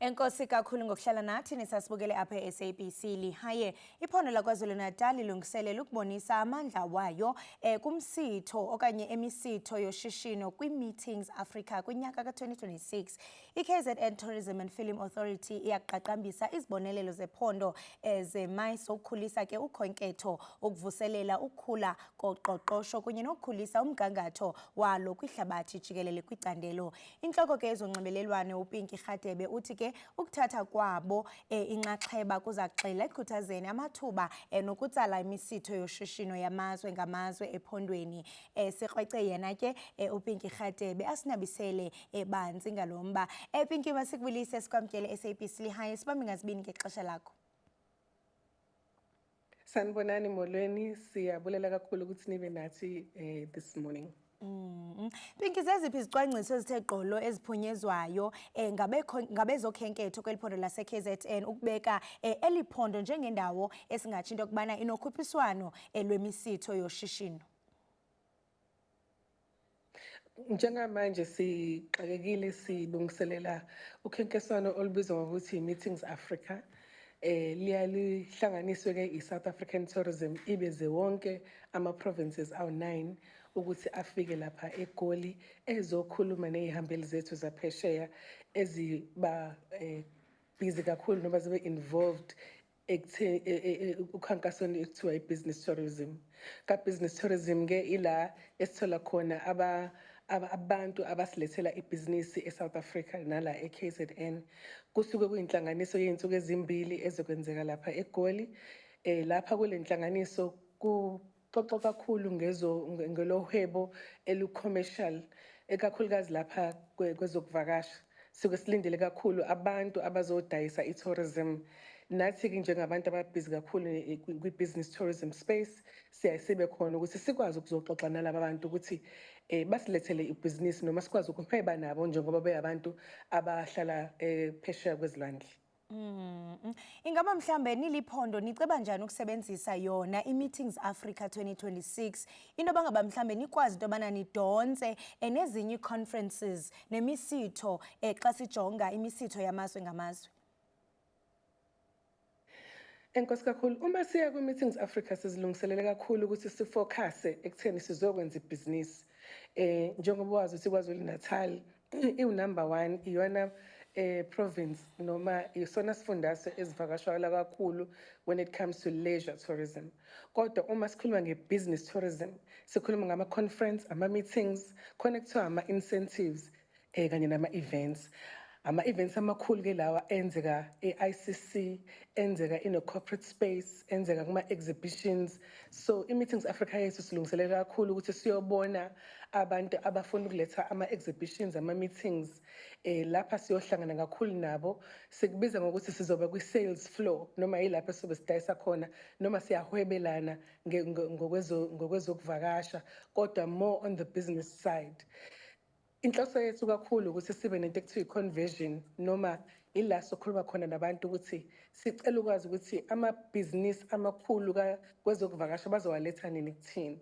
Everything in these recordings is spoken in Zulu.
Enkosi kakhulu ngokuhlala nathi nisasibukele apha e-SABC lihaye iphondo laKwaZulu-Natal lilungiselela ukubonisa amandla wayo kumsitho okanye emisitho yoshishino kwi-Meetings Africa kwinyaka ka-2026. I-KZN Tourism and Film Authority iyaqaqambisa izibonelelo zephondo ze-MICE ukukhulisa ke ukhonketho ukuvuselela ukukhula koqoqosho kunye nokukhulisa umgangatho walo kwihlabathi jikelele kwicandelo. Inhloko ke ezonxibelelwano uPinki Radebe uthi ke ukuthatha kwabo inxaxheba kuza kuxela ekukhuthazeni amathuba nokutsala imisitho yoshishino yamazwe ngamazwe ephondweni. Sikrwece yena ke uPinki Radebe asinabisele banzi ngalomba. Pinki masikubulise sikwamkele SABC lihaye sibambe ngazibini ngexesha lakho. Sanibonani molweni, siyabulela kakhulu ukuthi nibe nathi this morning. Pinki, zeziphi izicwangciso ezithe gqolo eziphunyezwayo ngabezokhenketho kweliphondo lase-KZN ukubeka eliphondo njengendawo esingatsho into yokubana inokhuphiswano lwemisitho yoshishino? Njengamanje sixakekile silungiselela ukhenkeswano olubizwa ngokuthi Meetings Africa. Lihlanganiswe ke i-South African Tourism ibeze wonke ama-provinces awu-9 ukuthi afike lapha eGoli ezokhuluma nezihambeli zethu zaphesheya eziba busy kakhulu noma zibe involved ukhankasweni ekuthiwa i-business tourism. Ka-business tourism ke ila esithola khona abantu abasilethela ibhizinisi eSouth Africa nala e-KZN. Kusuke kuyinhlanganiso yey'nsuku ezimbili ezokwenzeka lapha eGoli. Lapha kule nhlanganiso kuxoxwa kakhulu ngelohwebo elu-commercial, ekakhulukazi lapha kwezokuvakasha. Suke silindele kakhulu abantu abazodayisa i-tourism. Nathi-ke njengabantu ababhizi kakhulu kwi-business tourism space, sibe khona ukuthi sikwazi ukuzoxoxa nalaba bantu ukuthi basilethele ibhizinisi noma sikwazi ukuhweba nabo njengoba beyabantu abahlala phesheya kwezilwandle. Ingaba mhlambe niliphondo niceba njani ukusebenzisa yona i-Meetings Africa 2026 into bangaba mhlambe nikwazi into yobana nidonse nezinye ii-conferences nemisitho xa sijonga imisitho yamazwe ngamazwe? Enkosi kakhulu, uma siya kwi-Meetings Africa sizilungiselele kakhulu ukuthi sifocuse ekutheni sizokwenza ibhizinisi. Njengoba wazi ukuthi KwaZulu-Natal iwu-number 1 iyona province noma isona sifundazwe ezivakashwala kakhulu when it comes to leisure tourism. Kodwa uma sikhuluma nge-business tourism, sikhuluma ngama-conference, ama-meetings, khona kuthiwa ama-incentives kanye nama-events. Ama-events amakhulu ke lawa enzeka e-ICC, enzeka in a corporate space, enzeka kuma-exhibitions. So i-Meetings Africa yethu silungiselela kakhulu ukuthi siyobona abantu abafuna ukuletha ama-exhibitions, ama-meetings. Lapha siyohlangana kakhulu nabo, sikubiza ngokuthi sizoba kwi-sales floor noma yilapho sobe sidayisa khona noma siyahwebelana ngokwezokuvakasha, kodwa more on the business side. Inhloso yethu kakhulu ukuthi sibe nento ekuthiwa i-conversion noma ila sokhuluma khona nabantu ukuthi sicela ukwazi ukuthi amabhizinisi amakhulu kwezokuvakasha bazowaletha nini kuthini.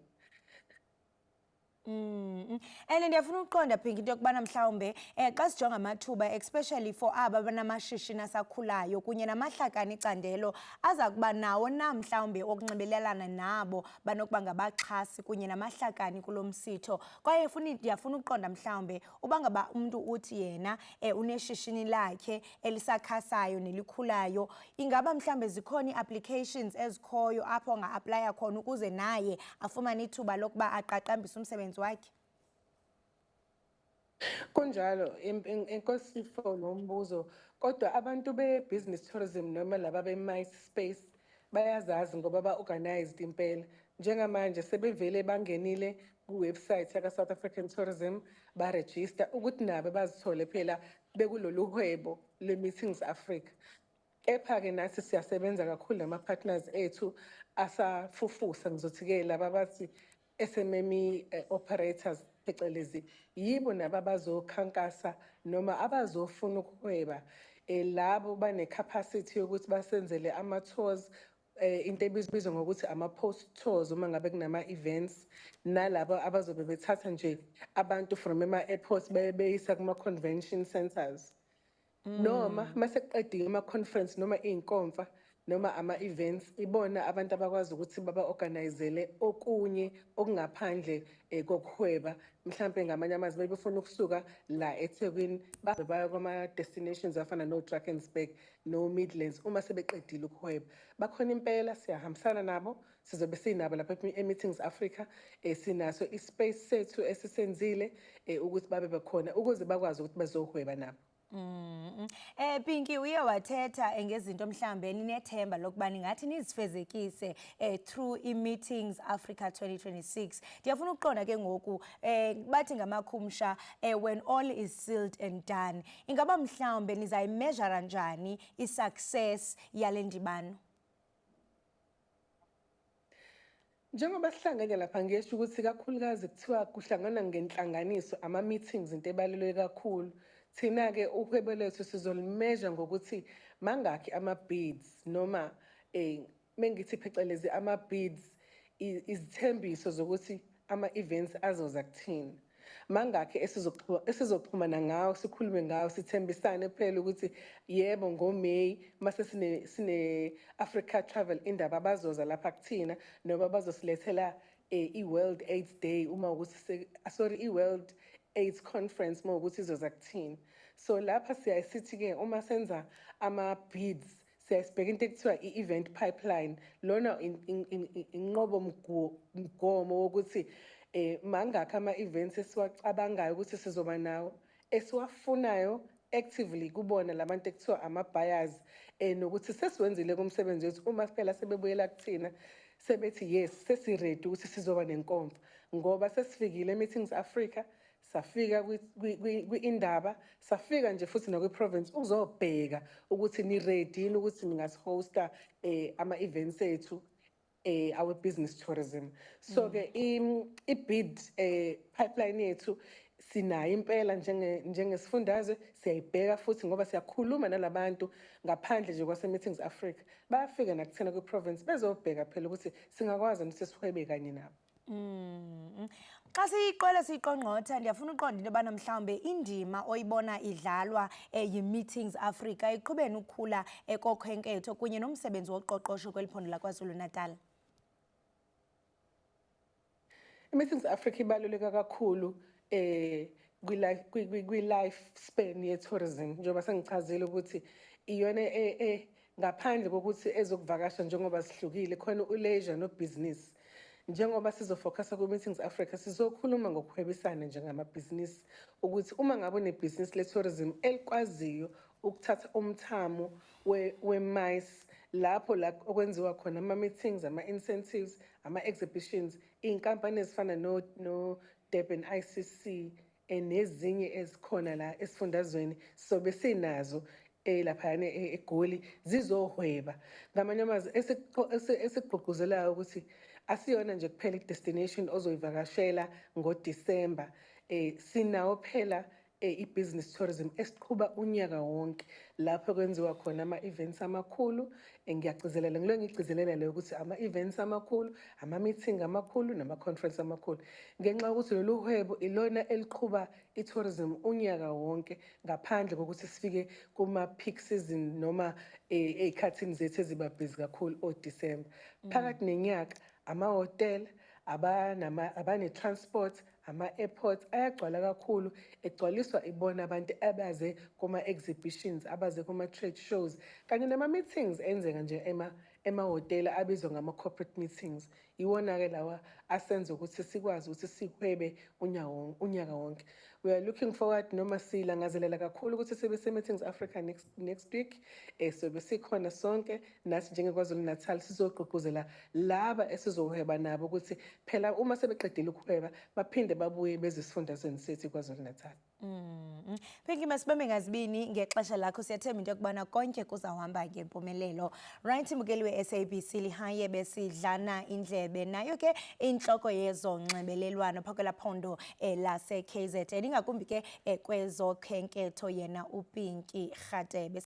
And ndiyafuna ukuqonda Pinki into yokubana mhlawumbe xa sijonga amathuba especially for aba banamashishini asakhulayo kunye namahlakani icandelo aza kuba nawo na mhlawumbe okunxibelelana nabo banokuba ngabaxhasi kunye namahlakani kulo msitho. Kwaye ndiyafuna ukuqonda mhlawumbe uba ngaba umntu uthi yena uneshishini lakhe elisakhasayo nelikhulayo, ingaba mhlawumbe zikhona ii-applications ezikhoyo apho anga-aplaya khona ukuze naye afumane ithuba lokuba aqaqambise umsebenzi wakhe? Kunjalo, enkosi for lo mbuzo, kodwa abantu be-business tourism noma laba be-MICE space bayazazi ngoba ba-organized impela. Njengamanje sebevele bangenile ku-website yaka-South African Tourism, ba-register ukuthi nabo bazithole phela bekulolu hwebo le-Meetings Africa. Kepha-ke nathi siyasebenza kakhulu nama-partners ethu asafufusa, ngizothi-ke laba bathi SMME operators phecelezi yibo nabo abazokhankasa noma abazofuna ukuhweba. Labo bane-capacity yokuthi basenzele ama-tours, into ebizwa ngokuthi ama-post tours uma ngabe kunama-events, nalabo abazobe bethatha nje abantu from ema-airports beyisa kuma-convention centers. noma maseqedile ama-conference noma iy'nkomfa noma ama-events ibona abantu abakwazi ukuthi baba-organizele okunye okungaphandle kokuhweba mhlampe ngamanye amazwi befuna ukusuka la eThekwini baya kwama-destinations afana no-Drakensberg no-Midlands uma sebeqedile ukuhweba bakhona impela siyahambisana nabo sizobe sinabo lapha e-Meetings Africa sinaso ispace sethu esisenzile ukuthi babe bekhona ukuze bakwazi ukuthi bazohweba nabo. Pinky uye wathetha ngezinto mhlambe ninethemba lokuba ningathi nizifezekise through i-Meetings Africa 2026. Ndiyafuna ukuqonda ke ngoku bathi ngamakhumsha when all is sealed and done. Ingaba mhlambe nizayimeasure njani i-success yale ndibano? Njengoba sihlangene lapha ngisho ukuthi kakhulukazi kuthiwa kuhlangana ngenhlanganiso ama-meetings into ebaluleke kakhulu. Thina-ke uhwebo lethu sizolimeasure ngokuthi mangakhi ama-bids noma mengithi phecelezi ama-bids izithembiso zokuthi ama-events azoza kuthina. Mangakhi esizoxhumana ngawo sikhulume ngawo sithembisane phela ukuthi yebo ngoMay mase sine Africa Travel indaba bazoza lapha kuthina noma bazosilethela i-World AIDS Day uma ukuthi i-World AIDS Conference uma ukuthi izoza kuthina. So lapha siyasithi-ke uma senza ama-bids siyasibheka into ekuthiwa i-event pipeline lona inqobo mgomo wokuthi mangakhi ama-events esiwacabangayo ukuthi sizoba nawo esiwafunayo actively kubona labantu ekuthiwa ama-buyers nokuthi sesiwenzile kumsebenzi wethu uma phela sebebuyela kuthina sebethi yes sesi-ready ukuthi sizoba nenkomfa ngoba sesifikile e-Meetings Africa safika kwi-indaba safika nje futhi nakwi-province uzobheka ukuthi ni-ready yini ukuthi ningasihosta ama-events ethu our business tourism. So-ke i-bid pipeline yethu sinayo impela njengesifundazwe siyayibheka futhi ngoba siyakhuluma nalabantu ngaphandle nje kwase-Meetings Africa bayafika nakuthina kwi-province bezobheka phela ukuthi singakwazi ukuthi sihwebe kanye nabo. Xa siyiqole siyiqongqotha ndiyafuna uqonda into yobana mhlawumbe indima oyibona idlalwa yi-Meetings Africa iqhubeni ukukhula kokhenketho kunye nomsebenzi woqoqosho kweliphondo laKwaZulu-Natal. I-Meetings Africa ibaluleka kakhulu kwi-life span ye-tourism njengoba sengichazile ukuthi iyona ngaphandle kokuthi ezokuvakasha njengoba sihlukile khona u-leisure no-business. Njengoba sizofocusa ku-Meetings Africa sizokhuluma ngokuhwebisana njengamabhizinisi ukuthi uma ngabe unebhizinisi le-tourism elikwaziyo ukuthatha umthamo we-MICE lapho la okwenziwa khona ama-meetings, ama-incentives, ama-exhibitions, iy'nkampani ezifana no-Durban ICC nezinye ezikhona la esifundazweni sobe sinazo laphayana eGoli zizohweba. Ngamanye amazwi esigqugquzelayo ukuthi asiyona nje kuphela i-destination ozoyivakashela ngoDisemba sinawo phela i-business tourism esiqhuba unyaka wonke lapho kwenziwa khona ama-events amakhulu ngiyagcizelela ngilo ngigcizelela leyo ukuthi ama-events amakhulu ama-meeting amakhulu nama-conference amakhulu ngenxa yokuthi lolu hwebo ilona eliqhuba i-tourism unyaka wonke ngaphandle kokuthi sifike kuma-peak season noma ey'khathini zethu eziba busy kakhulu oDisemba. Phakathi nenyaka amahhotela abane-transport ama-airports ayagcwala kakhulu egcwaliswa ibona abantu abaze kuma-exhibitions abaze kuma-trade shows kanye nama-meetings enzeka nje emahhotela abizwa ngama-corporate meetings iwona-ke lawa asenza ukuthi sikwazi ukuthi sihwebe unyaka wonke. We are looking forward noma silangazelela kakhulu ukuthi sibe se-Meetings Africa next week sobe sikhona sonke nathi njengeKwaZulu-Natal sizogqugquzela laba esizohweba nabo ukuthi phela uma sebeqedile ukuhweba baphinde babuye bezisifundazweni sethu KwaZulu-Natal. Pinky masibambe ngazibini ngexesha lakho siyathemba into yokubana konke kuzawuhamba ngempumelelo. Right mbukeli we-SABC Lihaye besidlana indlebe nayo ke inhloko yezonxibelelwano phakela phondo lase-KZN ingakumbi ke kwezokhenketho yena uPinky Rhatebe.